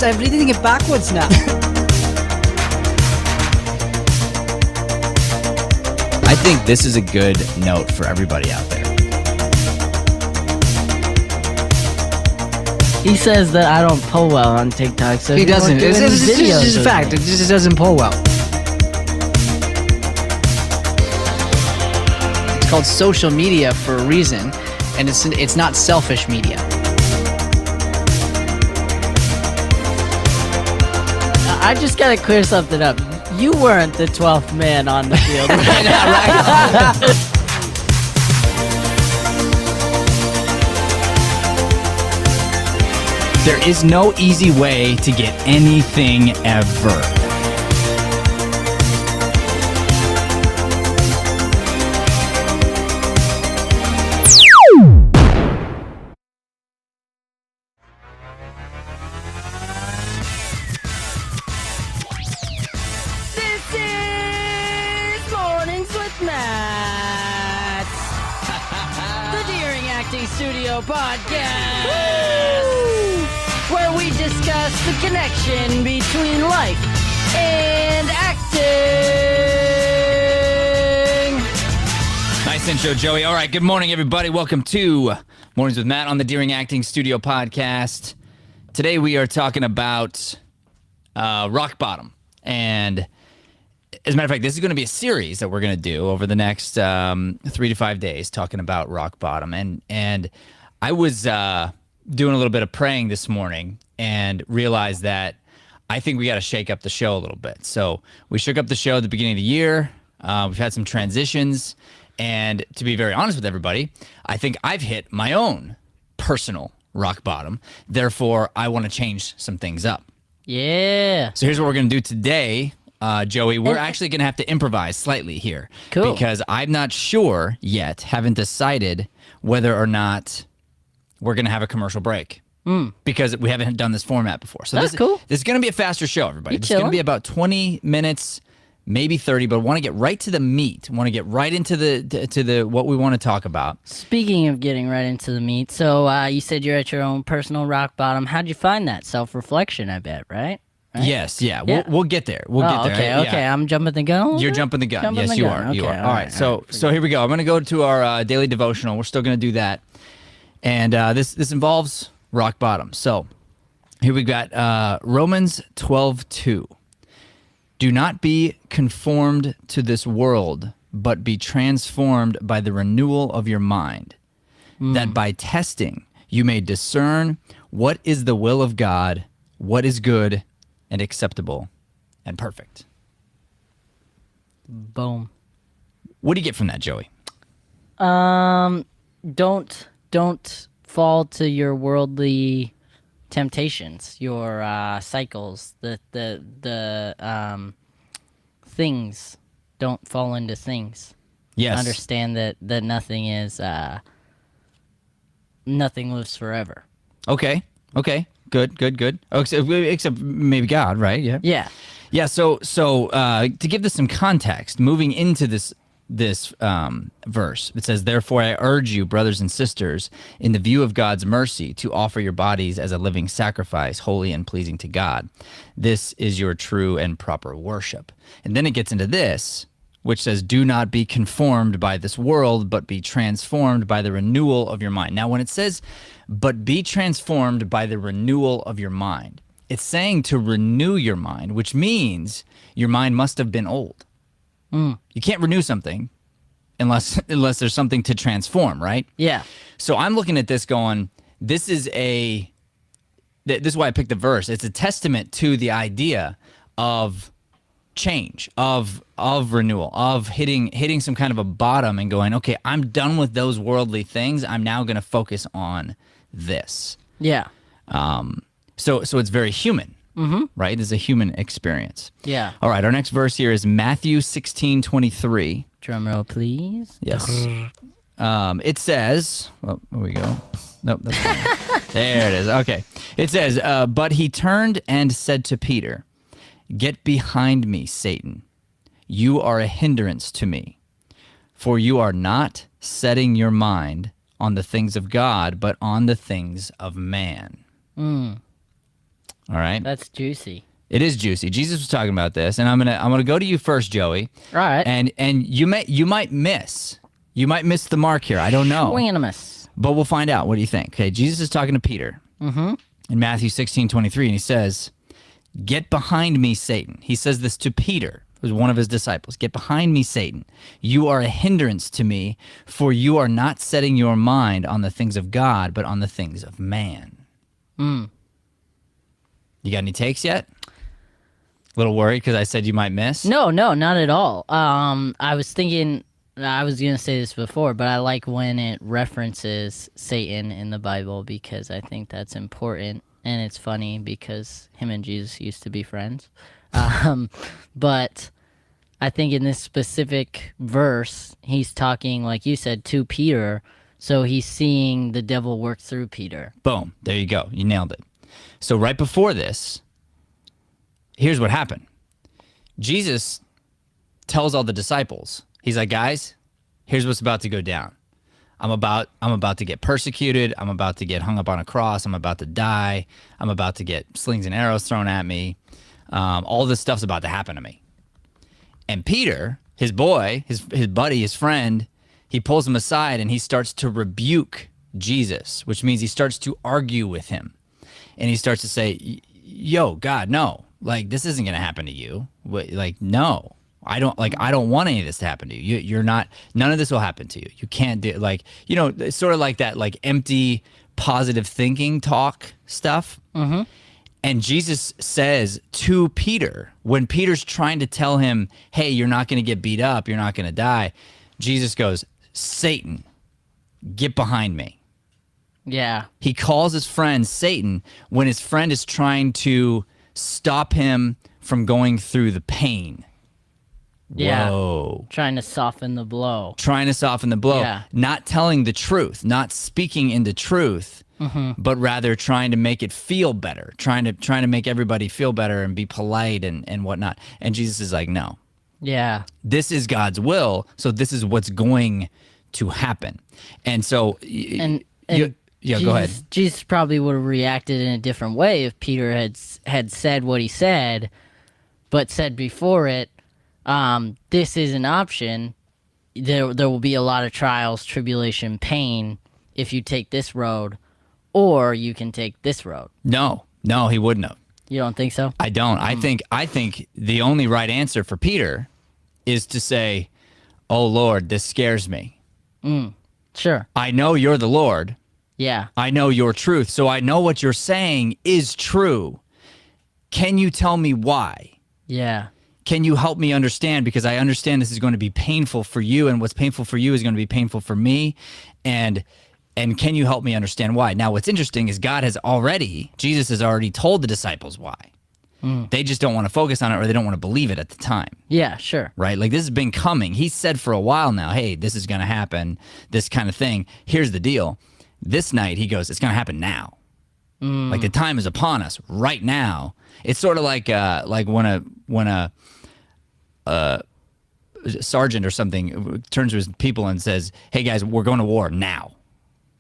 I'm reading it backwards now. I think this is a good note for everybody out there. He says that I don't pull well on TikTok, so He doesn't. It's It's just a fact. It just doesn't pull well. It's called social media for a reason, and it's not selfish media. I just gotta clear something up. You weren't the 12th man on the field right now, right? There is no easy way to get anything ever. This is Mornings with Matt, the Deering Acting Studio podcast, where we discuss the connection between life and acting. Nice intro, Joey. All right, good morning, everybody. Welcome to Mornings with Matt on the Deering Acting Studio podcast. Today we are talking about rock bottom. And as a matter of fact, this is going to be a series that we're going to do over the next 3 to 5 days talking about rock bottom. And I was doing a little bit of praying this morning and realized that I think we got to shake up the show a little bit. So we shook up the show at the beginning of the year. We've had some transitions. And to be very honest with everybody, I think I've hit my own personal rock bottom. Therefore, I want to change some things up. Yeah. So here's what we're going to do today, Joey. We're actually going to have to improvise slightly here. Cool. Because I'm not sure yet, haven't decided whether or not we're going to have a commercial break. Because we haven't done this format before. So That's cool. This is going to be a faster show, everybody. You This is going to chilling? be about 20 minutes, maybe 30, but I want to get right to the meat. I want to get right into the what we want to talk about. Speaking of getting right into the meat, so you said you're at your own personal rock bottom. How'd you find that? Self-reflection, I bet, right? Yes, yeah. Yeah. We'll get there. We'll get there. Okay, Yeah. okay. I'm jumping the gun. a little You're bit? jumping the gun. Jumping Yes, the you gun. are. You Okay, are. All right. So here we go. I'm going to go to our daily devotional. We're still going to do that, and this involves rock bottom. So here we got Romans 12:2. Do not be conformed to this world, but be transformed by the renewal of your mind, that by testing you may discern what is the will of God, what is good and acceptable and perfect. Boom. What do you get from that, Joey? Don't fall to your worldly temptations, your cycles, the things. Don't fall into things. Yes. Understand that nothing is nothing lives forever. Okay. Good. Oh, except maybe God, right? Yeah. Yeah. Yeah. So to give this some context, moving into this verse, it says, "Therefore I urge you, brothers and sisters, in the view of God's mercy, to offer your bodies as a living sacrifice, holy and pleasing to God. This is your true and proper worship." And then it gets into this, which says, "Do not be conformed by this world, but be transformed by the renewal of your mind." Now, when it says, "but be transformed by the renewal of your mind," it's saying to renew your mind, which means your mind must have been old. You can't renew something unless there's something to transform, right? Yeah. So I'm looking at this going, this is why I picked the verse. It's a testament to the idea of change, of renewal, of hitting some kind of a bottom and going, okay, I'm done with those worldly things. I'm now going to focus on this. Yeah. So it's very human, right? It's a human experience. Yeah. All right, our next verse here is Matthew 16:23. Drum roll, please. Yes. It says, well, there we go. Nope, that's fine. There it is. Okay. It says, but he turned and said to Peter, "Get behind me, Satan. You are a hindrance to me, for you are not setting your mind on the things of God, but on the things of man." All right. That's juicy. It is juicy. Jesus was talking about this, and I'm gonna go to you first, Joey. All right. And you might miss the mark here. I don't know. Swing and a miss. But we'll find out. What do you think? Okay, Jesus is talking to Peter in Matthew 16:23, and he says, "Get behind me, Satan." He says this to Peter, who's one of his disciples. "Get behind me, Satan. You are a hindrance to me, for you are not setting your mind on the things of God, but on the things of man." You got any takes yet? A little worried because I said you might miss? No, not at all. I was thinking, I was going to say this before, but I like when it references Satan in the Bible because I think that's important. And it's funny because him and Jesus used to be friends. But I think in this specific verse, he's talking, like you said, to Peter. So he's seeing the devil work through Peter. Boom. There you go. You nailed it. So right before this, here's what happened. Jesus tells all the disciples, he's like, guys, here's what's about to go down. I'm about to get persecuted. I'm about to get hung up on a cross. I'm about to die. I'm about to get slings and arrows thrown at me. All this stuff's about to happen to me. And Peter, his boy, his buddy, his friend, he pulls him aside and he starts to rebuke Jesus, which means he starts to argue with him. And he starts to say, yo, God, no, like, this isn't going to happen to you. Like, no, I don't want any of this to happen to you. You're not, none of this will happen to you. You can't do, like, you know, it's sort of like that, like, empty positive thinking talk stuff. Mm-hmm. And Jesus says to Peter, when Peter's trying to tell him, hey, you're not going to get beat up, you're not going to die, Jesus goes, Satan, get behind me. Yeah. He calls his friend Satan when his friend is trying to stop him from going through the pain. Yeah. Whoa. Trying to soften the blow. Trying to soften the blow. Yeah. Not telling the truth, not speaking into truth, but rather trying to make it feel better, trying to make everybody feel better and be polite and whatnot. And Jesus is like, no. Yeah. This is God's will, so this is what's going to happen. And so Yeah, go ahead. Jesus probably would have reacted in a different way if Peter had said what he said, but said before it, this is an option. There will be a lot of trials, tribulation, pain if you take this road, or you can take this road. No, he wouldn't have. You don't think so? I don't. I think the only right answer for Peter is to say, "Oh Lord, this scares me. Sure. I know you're the Lord. Yeah. I know your truth, so I know what you're saying is true. Can you tell me why? Yeah. Can you help me understand? Because I understand this is going to be painful for you, and what's painful for you is going to be painful for me. And can you help me understand why?" Now, what's interesting is Jesus has already told the disciples why. They just don't want to focus on it, or they don't want to believe it at the time. Yeah, sure. Right? Like, this has been coming. He said for a while now, hey, this is going to happen, this kind of thing. Here's the deal. This night, he goes, it's going to happen now. Like, the time is upon us right now. It's sort of like when a sergeant or something turns to his people and says, hey, guys, we're going to war now.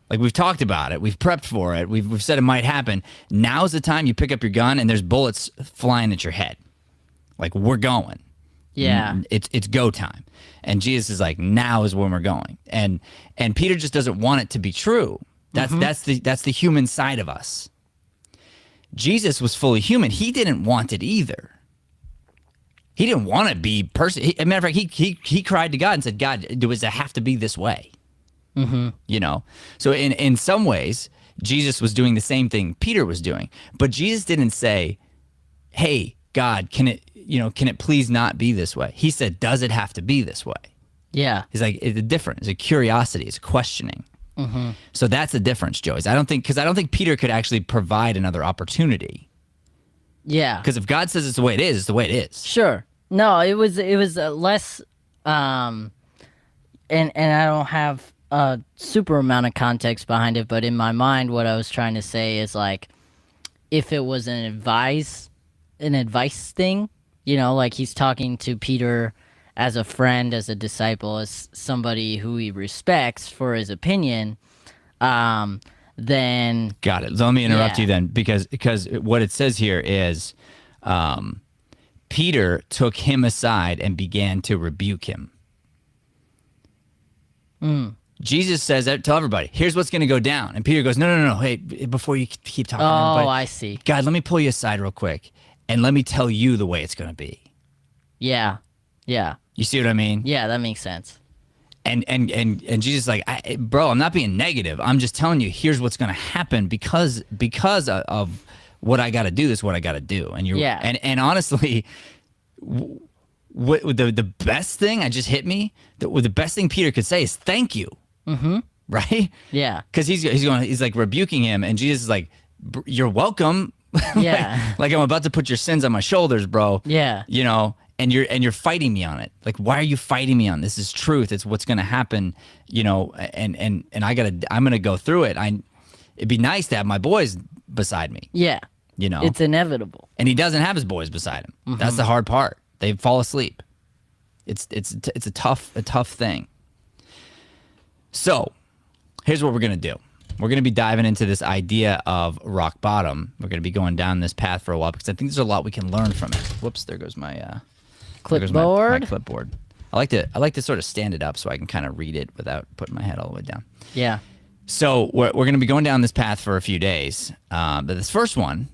Like, we've talked about it. We've prepped for it. We've said it might happen. Now's the time you pick up your gun and there's bullets flying at your head. Like, we're going. Yeah. It's go time. And Jesus is like, now is when we're going. And Peter just doesn't want it to be true. That's the human side of us. Jesus was fully human. He didn't want it either. He didn't want to be person. As a matter of fact, he cried to God and said, God, does it have to be this way? You know? So in some ways, Jesus was doing the same thing Peter was doing. But Jesus didn't say, hey, God, can it please not be this way? He said, does it have to be this way? Yeah. He's like, it's different. It's a curiosity. It's a questioning. So that's the difference, Joey. I don't think Peter could actually provide another opportunity. Yeah. Because if God says it's the way it is, it's the way it is. Sure. No, it was less, and I don't have a super amount of context behind it, but in my mind, what I was trying to say is, like, if it was an advice thing, you know, like he's talking to Peter as a friend, as a disciple, as somebody who he respects for his opinion, then Got it. So let me interrupt Yeah. you then, because what it says here is Peter took him aside and began to rebuke him. Jesus says that, tell everybody, here's what's going to go down. And Peter goes, no. Hey, before you keep talking, everybody, I see. God, let me pull you aside real quick and let me tell you the way it's going to be. Yeah. You see what I mean? Yeah, that makes sense. And Jesus is like, bro, I'm not being negative. I'm just telling you, here's what's going to happen because of what I got to do. This is what I got to do. And you're, Yeah. and honestly, what the best thing that just hit me, the best thing Peter could say is thank you. Mm-hmm. Right? Yeah. Because he's like rebuking him, and Jesus is like, you're welcome. Yeah. like I'm about to put your sins on my shoulders, bro. Yeah. You know, and you're fighting me on it. Like, why are you fighting me on this? Is truth. It's what's gonna happen, you know, and I'm gonna go through it. It'd be nice to have my boys beside me. Yeah. You know. It's inevitable. And he doesn't have his boys beside him. That's the hard part. They fall asleep. It's a tough thing. So, here's what we're gonna do. We're gonna be diving into this idea of rock bottom. We're gonna be going down this path for a while because I think there's a lot we can learn from it. Whoops, there goes my Clipboard. my clipboard. I like to sort of stand it up so I can kind of read it without putting my head all the way down. Yeah. So we're going to be going down this path for a few days. But this first one,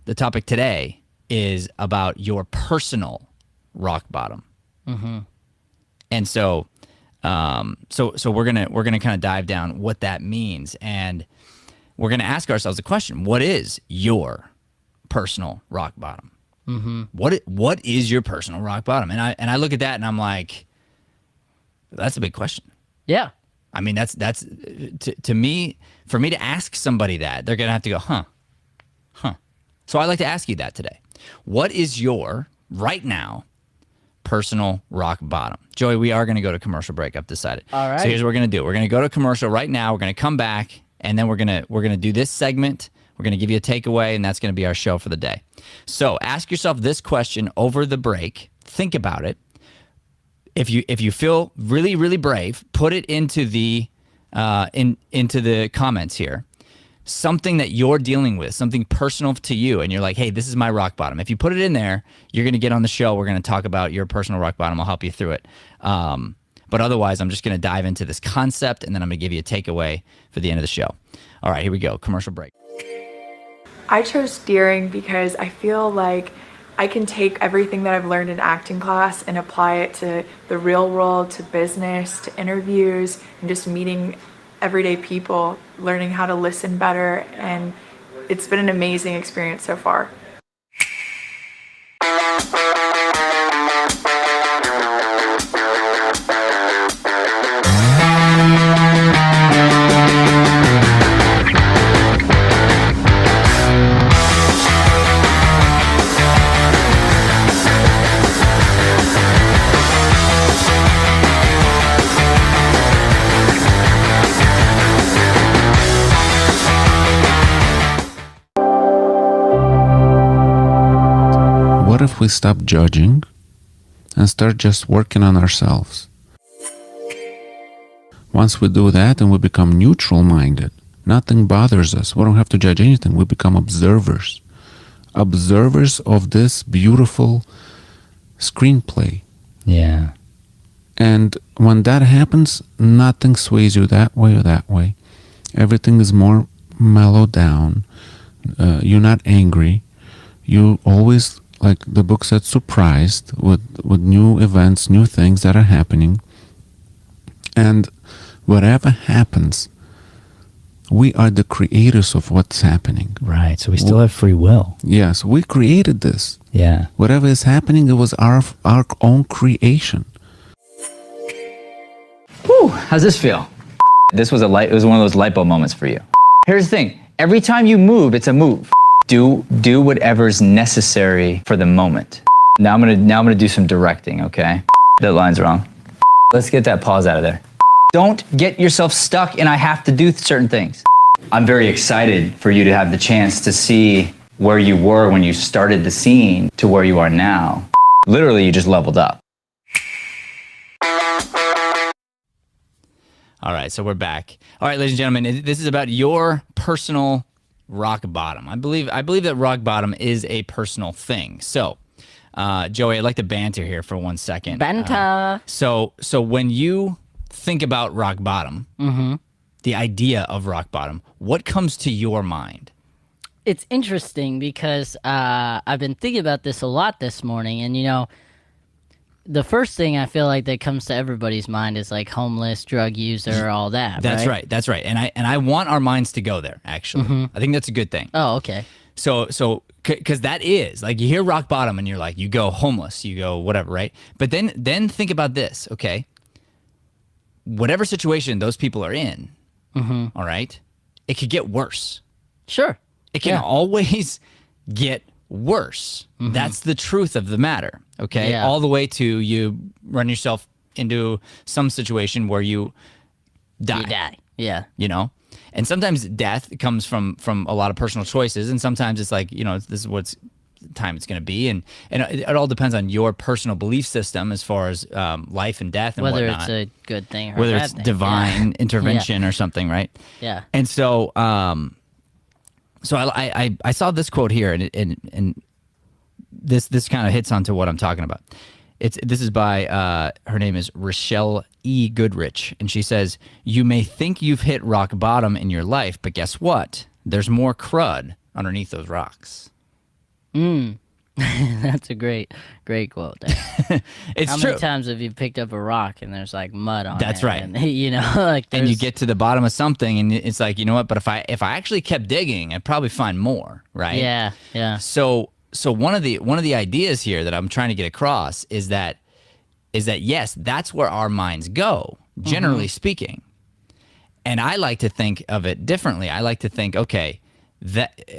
the topic today, is about your personal rock bottom. Mm-hmm. And so we're gonna kind of dive down what that means, and we're gonna ask ourselves the question: what is your personal rock bottom? Mm-hmm. What is your personal rock bottom? And I look at that and I'm like, that's a big question. Yeah. I mean, that's to me, for me to ask somebody that, they're gonna have to go, huh. So I'd like to ask you that today. What is your right now personal rock bottom? Joey, we are gonna go to commercial break. I've decided. All right. So here's what we're gonna do. We're gonna go to commercial right now. We're gonna come back, and then we're gonna do this segment. We're going to give you a takeaway, and that's going to be our show for the day. So ask yourself this question over the break. Think about it. If you feel really, really brave, put it into the into the comments here. Something that you're dealing with, something personal to you, and you're like, hey, this is my rock bottom. If you put it in there, you're going to get on the show. We're going to talk about your personal rock bottom. I'll help you through it. But otherwise, I'm just going to dive into this concept, and then I'm going to give you a takeaway for the end of the show. All right, here we go. Commercial break. I chose steering because I feel like I can take everything that I've learned in acting class and apply it to the real world, to business, to interviews, and just meeting everyday people, learning how to listen better, and it's been an amazing experience so far. What if we stop judging and start just working on ourselves? Once we do that and we become neutral-minded, nothing bothers us. We don't have to judge anything. We become observers. Observers of this beautiful screenplay. Yeah. And when that happens, nothing sways you that way or that way. Everything is more mellowed down. You're not angry. You always, like the book said, surprised with new events, new things that are happening. And whatever happens, we are the creators of what's happening. Right. So we still have free will. Yes, we created this. Yeah. Whatever is happening, it was our own creation. Whew, how's this feel? It was one of those lipo moments for you. Here's the thing. Every time you move, it's a move. Do whatever's necessary for the moment. Now I'm gonna do some directing, okay? That line's wrong. Let's get that pause out of there. Don't get yourself stuck and I have to do certain things. I'm very excited for you to have the chance to see where you were when you started the scene to where you are now. Literally, you just leveled up. All right, so we're back. All right, ladies and gentlemen, this is about your personal rock bottom. I believe that rock bottom is a personal thing. So, Joey, I'd like to banter here for 1 second. Banter. So when you think about rock bottom, the idea of rock bottom, what comes to your mind? It's interesting because I've been thinking about this a lot this morning, and the first thing I feel like that comes to everybody's mind is like homeless, drug user, all that. That's right. That's right. And I want our minds to go there. Actually, I think that's a good thing. Oh, okay. So because that is like, you hear rock bottom and you're like, you go homeless, you go whatever, right? But then think about this, okay? Whatever situation those people are in, all right, it could get worse. Sure. It can always get worse. That's the truth of the matter, okay? Yeah. All the way to you run yourself into some situation where you die. You die. Yeah. And sometimes death comes from a lot of personal choices, and sometimes it's like, this is what's time it's going to be, and it all depends on your personal belief system as far as life and death and whether whatnot. It's a good thing or whether a bad it's thing. divine intervention or something, right? Yeah. And so I saw this quote here, and this kind of hits onto what I'm talking about. This is by her name is Rochelle E. Goodrich, and she says, "You may think you've hit rock bottom in your life, but guess what? There's more crud underneath those rocks." That's a great quote there. It's How true. many times have you picked up a rock and there's like mud on it? That's right. And, like And you there's- get to the bottom of something, and it's like, you know what? But if I actually kept digging, I'd probably find more, right? Yeah. So one of the ideas here that I'm trying to get across is that yes, that's where our minds go, generally speaking. And I like to think of it differently. I like to think, okay,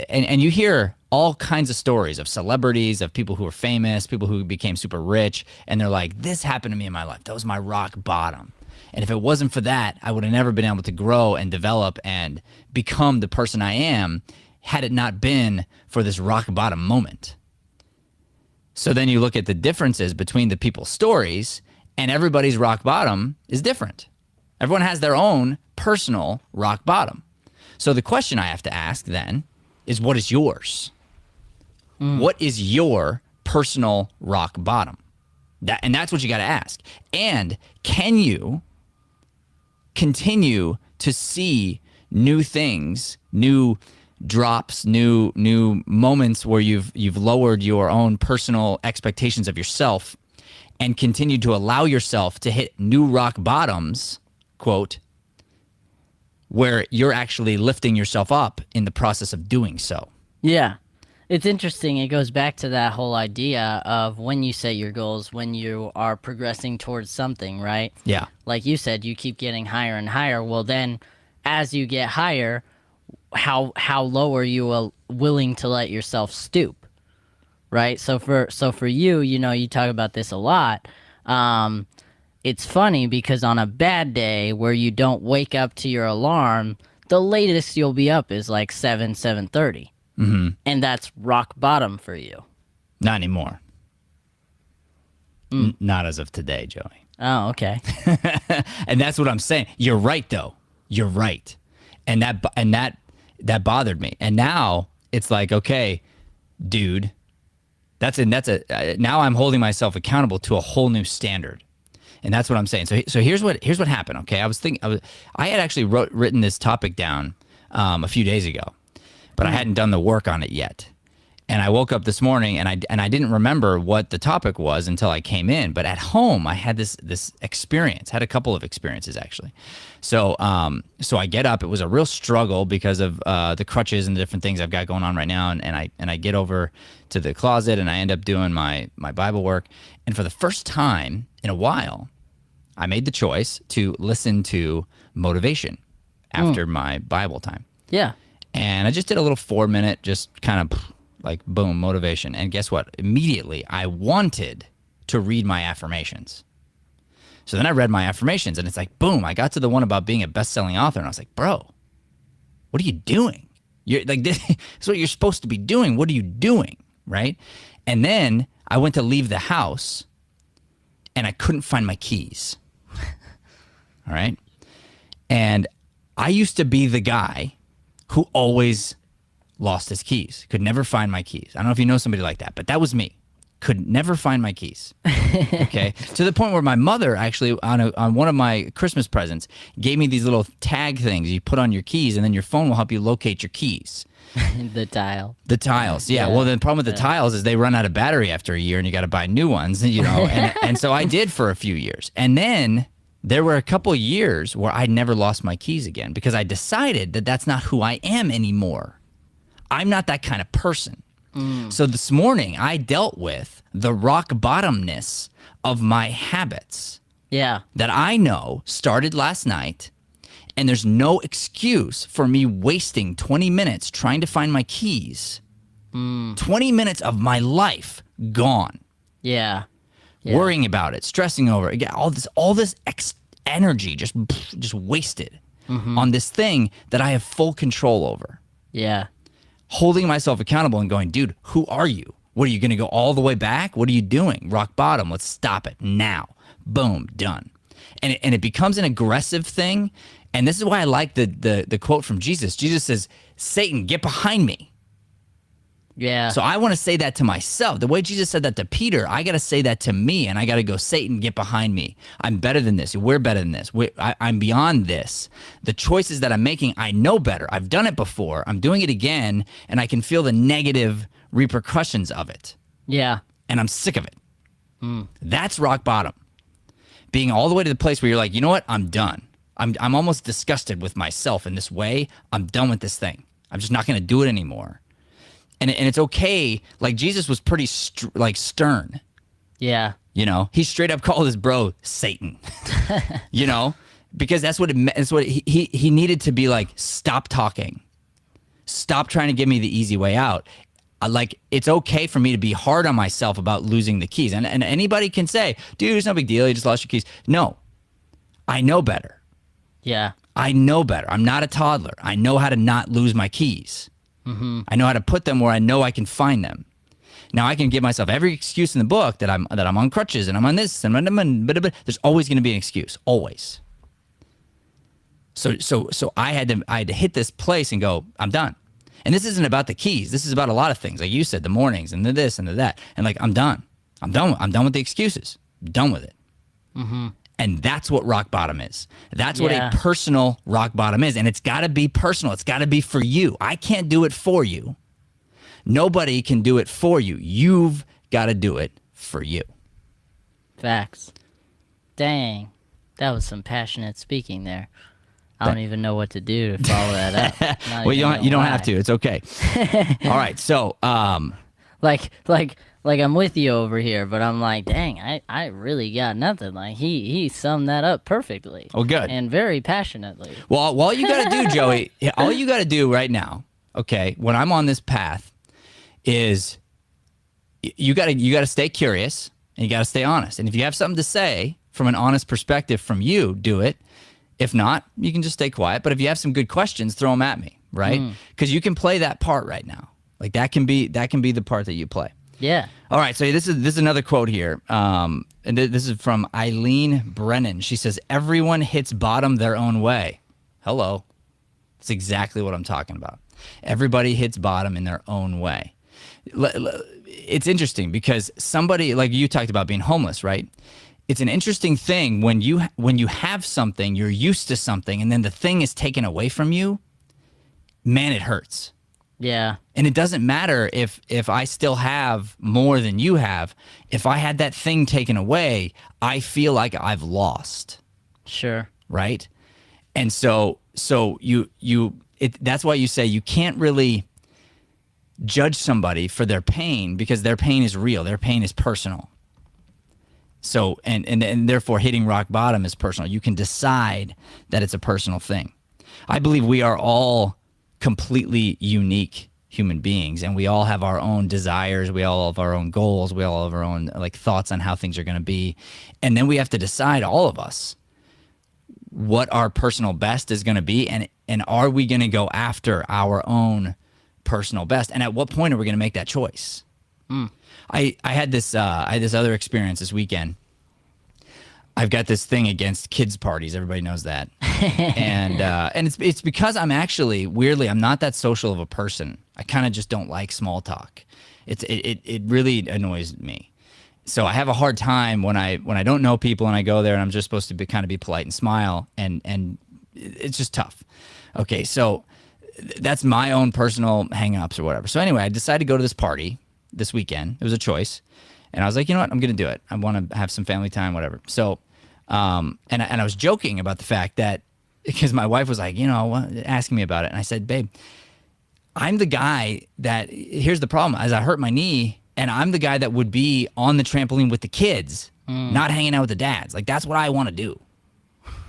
and you hear all kinds of stories of celebrities, of people who are famous, people who became super rich, and they're like, this happened to me in my life. That was my rock bottom. And if it wasn't for that, I would have never been able to grow and develop and become the person I am had it not been for this rock bottom moment. So then you look at the differences between the people's stories, and everybody's rock bottom is different. Everyone has their own personal rock bottom. So the question I have to ask then is, what is yours? What is your personal rock bottom? And that's what you got to ask. And can you continue to see new things, new drops, new moments where you've lowered your own personal expectations of yourself and continue to allow yourself to hit new rock bottoms, quote, where you're actually lifting yourself up in the process of doing so? Yeah. It's interesting. It goes back to that whole idea of when you set your goals, when you are progressing towards something, right? Yeah. Like you said, you keep getting higher and higher. Well, then as you get higher, how low are you willing to let yourself stoop, right? So for you, you talk about this a lot. It's funny because on a bad day where you don't wake up to your alarm, the latest you'll be up is like 7:30. Mm-hmm. And that's rock bottom for you. Not anymore. Not as of today, Joey. Oh, okay. And that's what I'm saying. You're right, though. You're right. And that bothered me. And now it's like, okay, dude, now I'm holding myself accountable to a whole new standard. And that's what I'm saying. So here's what happened. Okay, I had actually written this topic down a few days ago, but I hadn't done the work on it yet. And I woke up this morning and I didn't remember what the topic was until I came in. But at home, I had this experience. Had a couple of experiences actually. So I get up. It was a real struggle because of the crutches and the different things I've got going on right now. And I get over to the closet and I end up doing my Bible work. And for the first time in a while, I made the choice to listen to motivation after my Bible time. Yeah. And I just did a little 4-minute, just kind of like boom, motivation. And guess what? Immediately, I wanted to read my affirmations. So then I read my affirmations and it's like, boom, I got to the one about being a best-selling author. And I was like, bro, what are you doing? You're like, this is what you're supposed to be doing. What are you doing? Right? And then I went to leave the house and I couldn't find my keys. All right. And I used to be the guy who always lost his keys, could never find my keys. I don't know if you know somebody like that, but that was me. Could never find my keys. Okay. To the point where my mother actually on one of my Christmas presents gave me these little tag things you put on your keys, and then your phone will help you locate your keys. The tile. The tiles, yeah. Yeah. Well, the problem with the tiles is they run out of battery after a year, and you got to buy new ones, you know. And so I did for a few years, and then there were a couple of years where I never lost my keys again because I decided that that's not who I am anymore. I'm not that kind of person. So this morning I dealt with the rock bottomness of my habits Yeah. that I know started last night, and there's no excuse for me wasting 20 minutes trying to find my keys. 20 minutes of my life gone. Yeah. Worrying about it, stressing over it, all this energy just wasted on this thing that I have full control over. Yeah. Holding myself accountable and going, dude, who are you? What, are you going to go all the way back? What are you doing? Rock bottom. Let's stop it now. Boom, done. And it becomes an aggressive thing. And this is why I like the quote from Jesus. Jesus says, Satan, get behind me. Yeah. So I want to say that to myself. The way Jesus said that to Peter, I got to say that to me, and I got to go, Satan, get behind me. I'm better than this. We're better than this. I'm beyond this. The choices that I'm making, I know better. I've done it before. I'm doing it again, and I can feel the negative repercussions of it. Yeah. And I'm sick of it. That's rock bottom. Being all the way to the place where you're like, you know what? I'm done. I'm almost disgusted with myself in this way. I'm done with this thing. I'm just not going to do it anymore. And it's okay. Like Jesus was pretty stern. Yeah. You know, he straight up called his bro Satan. You know, because that's what it meant. It's what he needed to be like. Stop talking. Stop trying to give me the easy way out. Like, it's okay for me to be hard on myself about losing the keys. And anybody can say, dude, it's no big deal. You just lost your keys. No, I know better. Yeah. I know better. I'm not a toddler. I know how to not lose my keys. I know how to put them where I know I can find them. Now I can give myself every excuse in the book that I'm on crutches and I'm on this and there's always going to be an excuse, always. So I had to hit this place and go, I'm done. And this isn't about the keys. This is about a lot of things, like you said, the mornings and the this and the that. And like, I'm done. I'm done with the excuses. I'm done with it. And that's what rock bottom is. That's what a personal rock bottom is. And it's got to be personal. It's got to be for you. I can't do it for you. Nobody can do it for you. You've got to do it for you. Facts. Dang. That was some passionate speaking there. I don't even know what to do to follow that up. Well, you don't have to. It's okay. All right. So, like I'm with you over here, but I'm like, dang, I really got nothing. Like he summed that up perfectly. Oh, good. And very passionately. Well, all you got to do, Joey, all you got to do right now, okay, when I'm on this path, is you got to stay curious and you got to stay honest. And if you have something to say from an honest perspective from you, do it. If not, you can just stay quiet. But if you have some good questions, throw them at me, right? Because you can play that part right now. Like that can be the part that you play. Yeah. All right. So this is another quote here, and this is from Eileen Brennan. She says, "Everyone hits bottom their own way." Hello. That's exactly what I'm talking about. Everybody hits bottom in their own way. It's interesting because somebody, like you talked about being homeless, right? It's an interesting thing when you have something, you're used to something, and then the thing is taken away from you. Man, it hurts. Yeah. And it doesn't matter if I still have more than you have. If I had that thing taken away, I feel like I've lost. Sure. Right? And so that's why you say you can't really judge somebody for their pain because their pain is real. Their pain is personal. So, and therefore hitting rock bottom is personal. You can decide that it's a personal thing. I believe we are all completely unique human beings, and we all have our own desires. We all have our own goals. We all have our own thoughts on how things are going to be. And then we have to decide, all of us, what our personal best is going to be, and are we going to go after our own personal best? And at what point are we going to make that choice? I had this other experience this weekend. I've got this thing against kids parties. Everybody knows that. And it's because I'm actually, weirdly, I'm not that social of a person. I kind of just don't like small talk. It really annoys me. So I have a hard time when I don't know people and I go there and I'm just supposed to kind of be polite and smile, and it's just tough. Okay, so that's my own personal hang-ups or whatever. So anyway, I decided to go to this party this weekend. It was a choice. And I was like, you know what? I'm going to do it. I want to have some family time, whatever. So, and I was joking about the fact that, because my wife was like, asking me about it. And I said, babe, I'm the guy that, here's the problem, as I hurt my knee, and I'm the guy that would be on the trampoline with the kids, not hanging out with the dads. Like, that's what I want to do.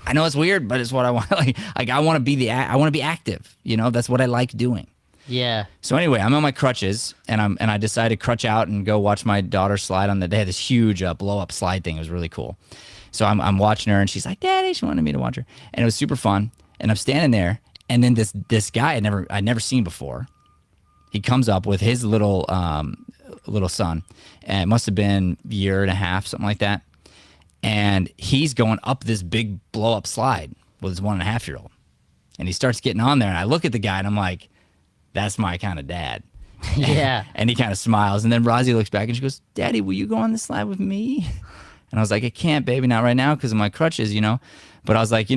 I know it's weird, but it's what I want. Like I want to be I want to be active. That's what I like doing. Yeah. So anyway, I'm on my crutches, and I decided to crutch out and go watch my daughter slide on they had this huge blow up slide thing. It was really cool. So I'm watching her, and she's like, "Daddy," she wanted me to watch her, and it was super fun. And I'm standing there, and then this guy I'd never seen before. He comes up with his little son, and it must have been a year and a half, something like that. And he's going up this big blow up slide with his 1.5-year-old, and he starts getting on there, and I look at the guy, and I'm like, that's my kind of dad. Yeah. And he kind of smiles, and then Rosie looks back and she goes, "Daddy, will you go on the slide with me?" And I was like, "I can't, baby, not right now because of my crutches, But I was like,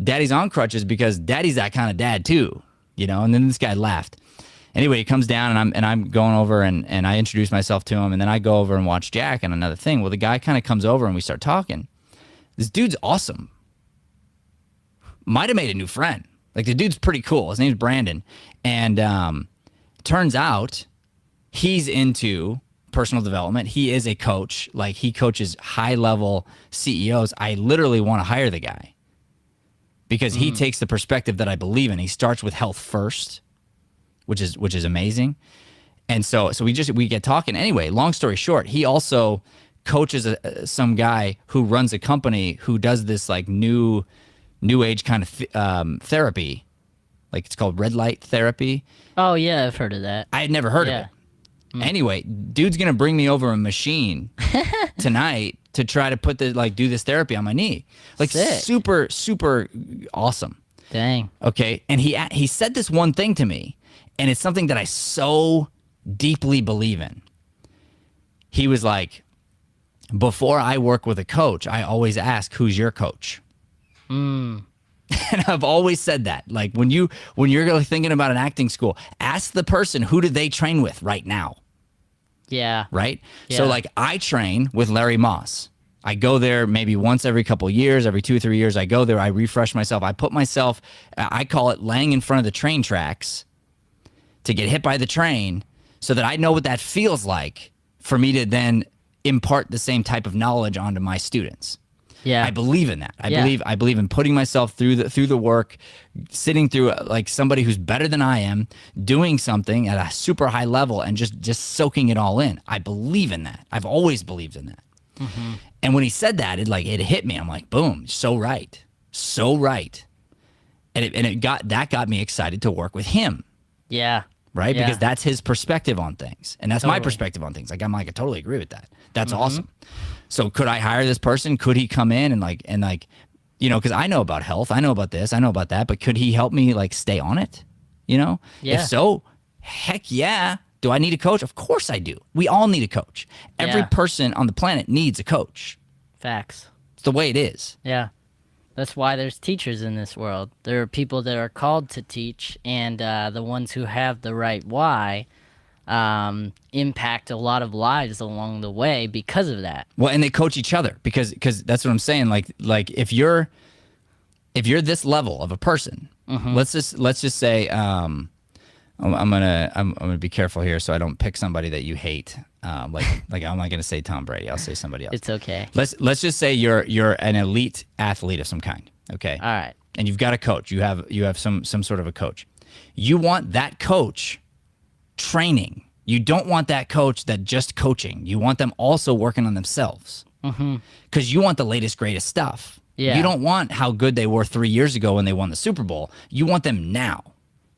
Daddy's on crutches because Daddy's that kind of dad too, And then this guy laughed. Anyway, he comes down, and I'm going over, and I introduce myself to him, and then I go over and watch Jack and another thing. Well, the guy kind of comes over, and we start talking. This dude's awesome. Might have made a new friend. Like, the dude's pretty cool. His name's Brandon. And turns out he's into personal development. He is a coach. Like, he coaches high-level CEOs. I literally want to hire the guy because he takes the perspective that I believe in. He starts with health first, which is amazing. And so we get talking. Anyway, long story short, he also coaches some guy who runs a company who does this like new age kind of therapy. Like, it's called red light therapy. Oh yeah, I've heard of that. I had never heard of it. Anyway, dude's gonna bring me over a machine tonight to try to do this therapy on my knee. Like, sick. Super, super awesome. Dang. Okay, and he said this one thing to me, and it's something that I so deeply believe in. He was like, before I work with a coach, I always ask, who's your coach? And I've always said that. Like, when you're thinking about an acting school, ask the person, who do they train with right now? Yeah. Right? Yeah. So, like, I train with Larry Moss. I go there maybe once every couple of years, every 2 or 3 years. I go there, I refresh myself. I put myself, I call it laying in front of the train tracks to get hit by the train so that I know what that feels like for me to then impart the same type of knowledge onto my students. Yeah. I believe in that. I believe in putting myself through the work, sitting through like somebody who's better than I am, doing something at a super high level and just soaking it all in. I believe in that. I've always believed in that. Mm-hmm. And when he said that, it hit me. I'm like, boom, so right. So right. And it got me excited to work with him. Yeah. Right? Yeah. Because that's his perspective on things. And that's my Totally. perspective on things. Like, I totally agree with that. That's awesome. So could I hire this person? Could he come in and because I know about health, I know about this, I know about that, but could he help me stay on it? Yeah. If so, heck yeah. Do I need a coach? Of course I do. We all need a coach. Every Yeah. person on the planet needs a coach. Facts. It's the way it is. Yeah. That's why there's teachers in this world. There are people that are called to teach, and the ones who have the right why impact a lot of lives along the way because of that. Well, and they coach each other because that's what I'm saying. Like if you're this level of a person, let's just say I'm gonna be careful here so I don't pick somebody that you hate. Like I'm not gonna say Tom Brady. I'll say somebody else. It's okay. Let's just say you're an elite athlete of some kind. Okay. All right. And you've got a coach. You have some sort of a coach. You want that coach training. You don't want that coach that just coaching. You want them also working on themselves. Because you want the latest, greatest stuff. Yeah. You don't want how good they were 3 years ago when they won the Super Bowl. You want them now.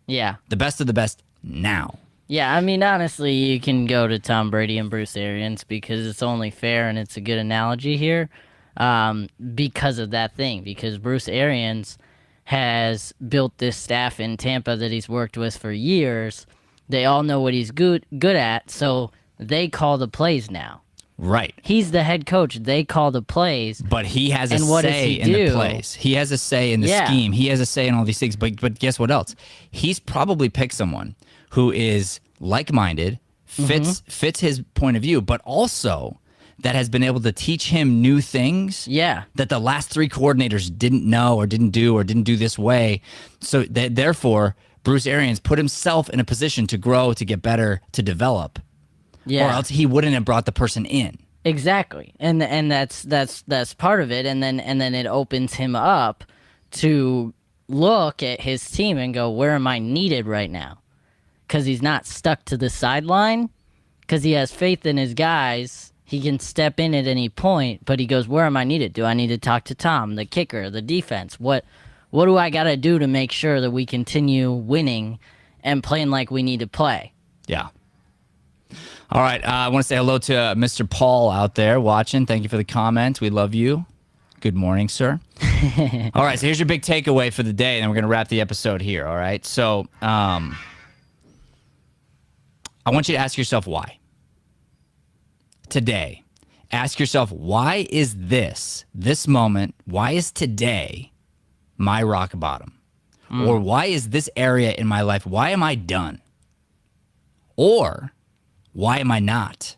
Yeah. The best of the best now. Yeah, I mean, honestly, you can go to Tom Brady and Bruce Arians because it's only fair and it's a good analogy here. because of that thing. Because Bruce Arians has built this staff in Tampa that he's worked with for years. They all know what he's good at, so they call the plays now. Right. He's the head coach. They call the plays. But he has a And what does say he in the do? plays. He has a say in the Yeah. scheme. He has a say in all these things. But guess what else? He's probably picked someone who is like-minded, fits his point of view, but also that has been able to teach him new things Yeah. that the last three coordinators didn't know or didn't do this way. So therefore, Bruce Arians put himself in a position to grow, to get better, to develop. Yeah. Or else he wouldn't have brought the person in. Exactly, and that's part of it, and then it opens him up to look at his team and go, where am I needed right now? Because he's not stuck to the sideline, because he has faith in his guys. He can step in at any point, but he goes, where am I needed? Do I need to talk to Tom, the kicker, the defense? What do I got to do to make sure that we continue winning and playing like we need to play? Yeah. All right. I want to say hello to Mr. Paul out there watching. Thank you for the comment. We love you. Good morning, sir. All right. So here's your big takeaway for the day, and then we're going to wrap the episode here. All right. So I want you to ask yourself why. Today, ask yourself, why is this moment, why is today my rock bottom? Or why is this area in my life, why am I done? Or why am I not?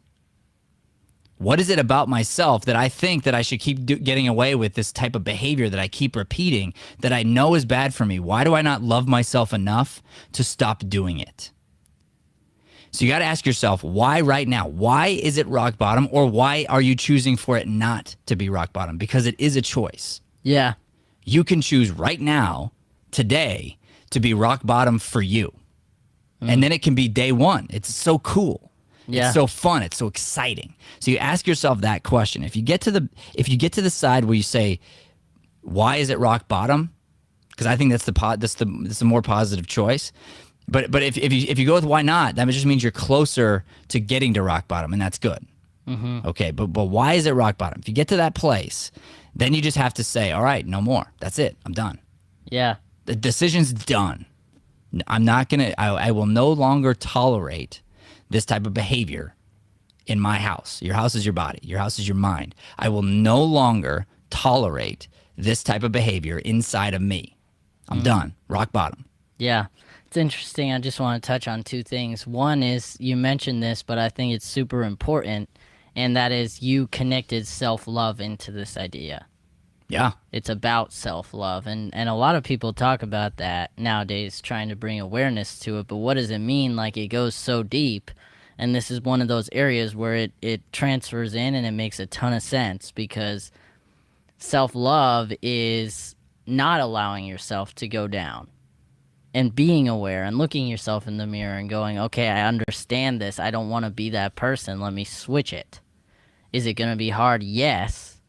What is it about myself that I think that I should keep getting away with this type of behavior that I keep repeating that I know is bad for me? Why do I not love myself enough to stop doing it? So you got to ask yourself, why right now? Why is it rock bottom, or why are you choosing for it not to be rock bottom? Because it is a choice. Yeah. You can choose right now, today, to be rock bottom for you. And then it can be day one. It's so cool. Yeah. It's so fun. It's so exciting. So you ask yourself that question. If you get to the side where you say, why is it rock bottom? Because I think that's the more positive choice. But if you go with why not, that just means you're closer to getting to rock bottom, and that's good. Okay, but why is it rock bottom? If you get to that place, then you just have to say, all right, no more. That's it. I'm done. Yeah. The decision's done. I'm not gonna. I will no longer tolerate this type of behavior in my house. Your house is your body. Your house is your mind. I will no longer tolerate this type of behavior inside of me. I'm done. Rock bottom. Yeah. It's interesting. I just want to touch on two things. One is, you mentioned this, but I think it's super important, and that is you connected self-love into this idea. Yeah. It's about self-love, and a lot of people talk about that nowadays, trying to bring awareness to it, but what does it mean? Like, it goes so deep, and this is one of those areas where it transfers in, and it makes a ton of sense, because self-love is not allowing yourself to go down. And being aware and looking yourself in the mirror and going, okay, I understand this. I don't want to be that person. Let me switch it. Is it going to be hard? Yes.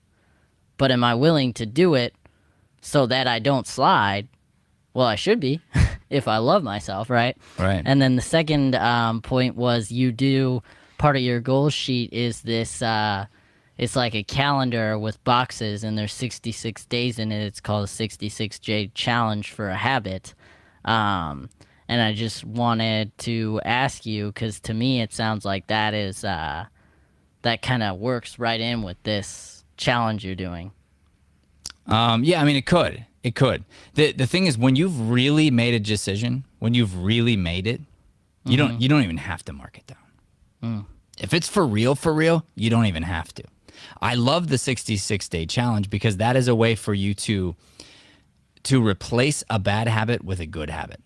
But am I willing to do it so that I don't slide? Well, I should be if I love myself, right? Right. And then the second point was, you do, part of your goal sheet is this, it's like a calendar with boxes, and there's 66 days in it. It's called a 66-day challenge for a habit. And I just wanted to ask you, because to me it sounds like that is that kind of works right in with this challenge you're doing. Yeah, I mean, it could. The thing is, when you've really made a decision, when you've really made it, you don't even have to mark it down. If it's for real, you don't even have to. I love the 66-day challenge because that is a way for you to replace a bad habit with a good habit.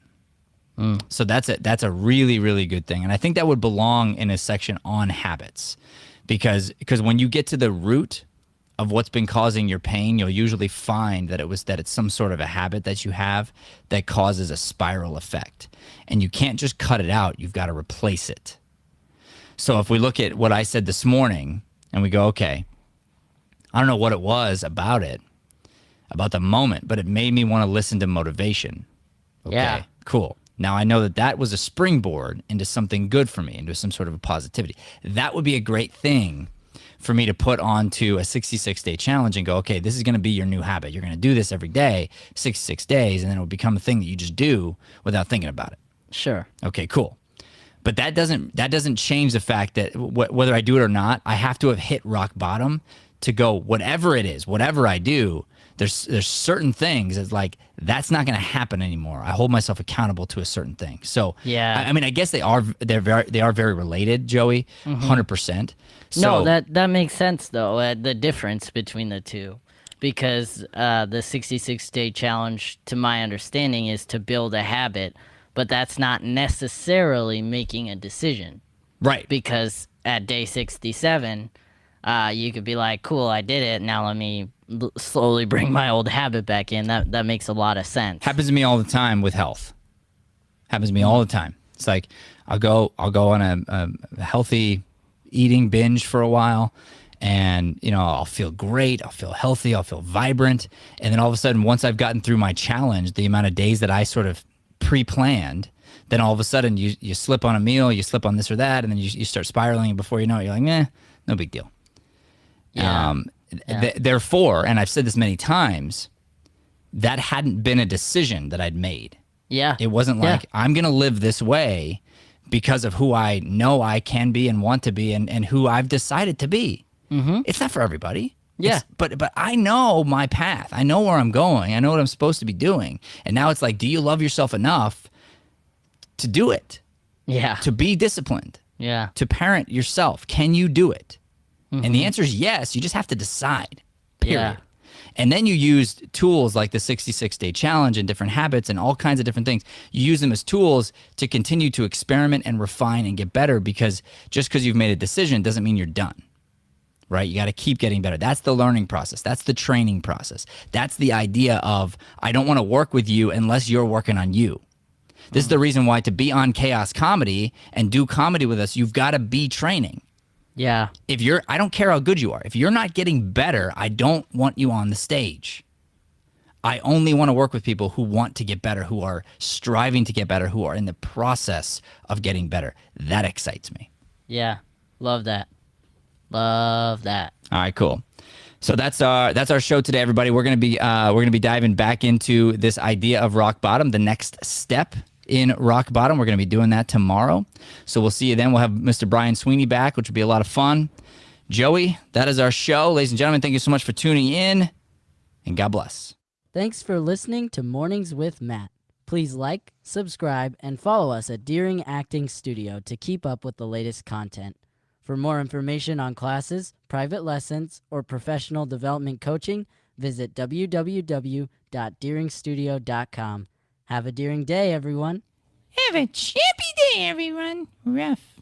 So that's a really, really good thing. And I think that would belong in a section on habits, because when you get to the root of what's been causing your pain, you'll usually find that it's some sort of a habit that you have that causes a spiral effect. And you can't just cut it out. You've got to replace it. So if we look at what I said this morning and we go, okay, I don't know what it was about the moment, but it made me want to listen to motivation. Okay, Yeah. cool. Now I know that was a springboard into something good for me, into some sort of a positivity. That would be a great thing for me to put onto a 66-day challenge and go, okay, this is going to be your new habit. You're going to do this every day, 66 days, and then it will become a thing that you just do without thinking about it. Sure. Okay, cool. But that doesn't change the fact that whether I do it or not, I have to have hit rock bottom to go, whatever it is, whatever I do, there's certain things that's like, that's not going to happen anymore. I hold myself accountable to a certain thing. So yeah, I mean, I guess they are very related, Joey, 100%. So, no, that makes sense though. The difference between the two, because the 66-day challenge, to my understanding, is to build a habit, but that's not necessarily making a decision. right. Because at day 67, you could be like, cool, I did it. Now let me slowly bring my old habit back in. That makes a lot of sense. Happens to me all the time with health. Happens to me all the time. It's like I'll go on a healthy eating binge for a while, and I'll feel great, I'll feel healthy, I'll feel vibrant, and then all of a sudden, once I've gotten through my challenge, the amount of days that I sort of pre-planned, then all of a sudden you slip on a meal, you slip on this or that, and then you start spiraling, and before you know it, you're like, no big deal. Yeah. Therefore, and I've said this many times, that hadn't been a decision that I'd made. Yeah. It wasn't like, I'm going to live this way because of who I know I can be and want to be and who I've decided to be. Mm-hmm. It's not for everybody. Yeah. But I know my path. I know where I'm going. I know what I'm supposed to be doing. And now it's like, do you love yourself enough to do it? Yeah. To be disciplined? Yeah. To parent yourself? Can you do it? And the answer is yes. You just have to decide, period. Yeah. And then you use tools like the 66-day challenge and different habits and all kinds of different things. You use them as tools to continue to experiment and refine and get better, because just because you've made a decision doesn't mean you're done, right? You got to keep getting better. That's the learning process. That's the training process. That's the idea of, I don't want to work with you unless you're working on you. This is the reason why to be on Chaos Comedy and do comedy with us, you've got to be training. Yeah. I don't care how good you are. If you're not getting better, I don't want you on the stage. I only want to work with people who want to get better, who are striving to get better, who are in the process of getting better. That excites me. Yeah. Love that. Love that. All right, cool. So that's our show today, everybody. We're gonna be diving back into this idea of rock bottom, the next step in rock bottom. We're going to be doing that tomorrow. So we'll see you then. We'll have Mr. Brian Sweeney back, which will be a lot of fun. Joey, that is our show. Ladies and gentlemen, thank you so much for tuning in, and God bless. Thanks for listening to Mornings with Matt. Please like, subscribe, and follow us at Deering Acting Studio to keep up with the latest content. For more information on classes, private lessons, or professional development coaching, visit www.deeringstudio.com. Have a Deering day, everyone. Have a chippy day, everyone. Rough.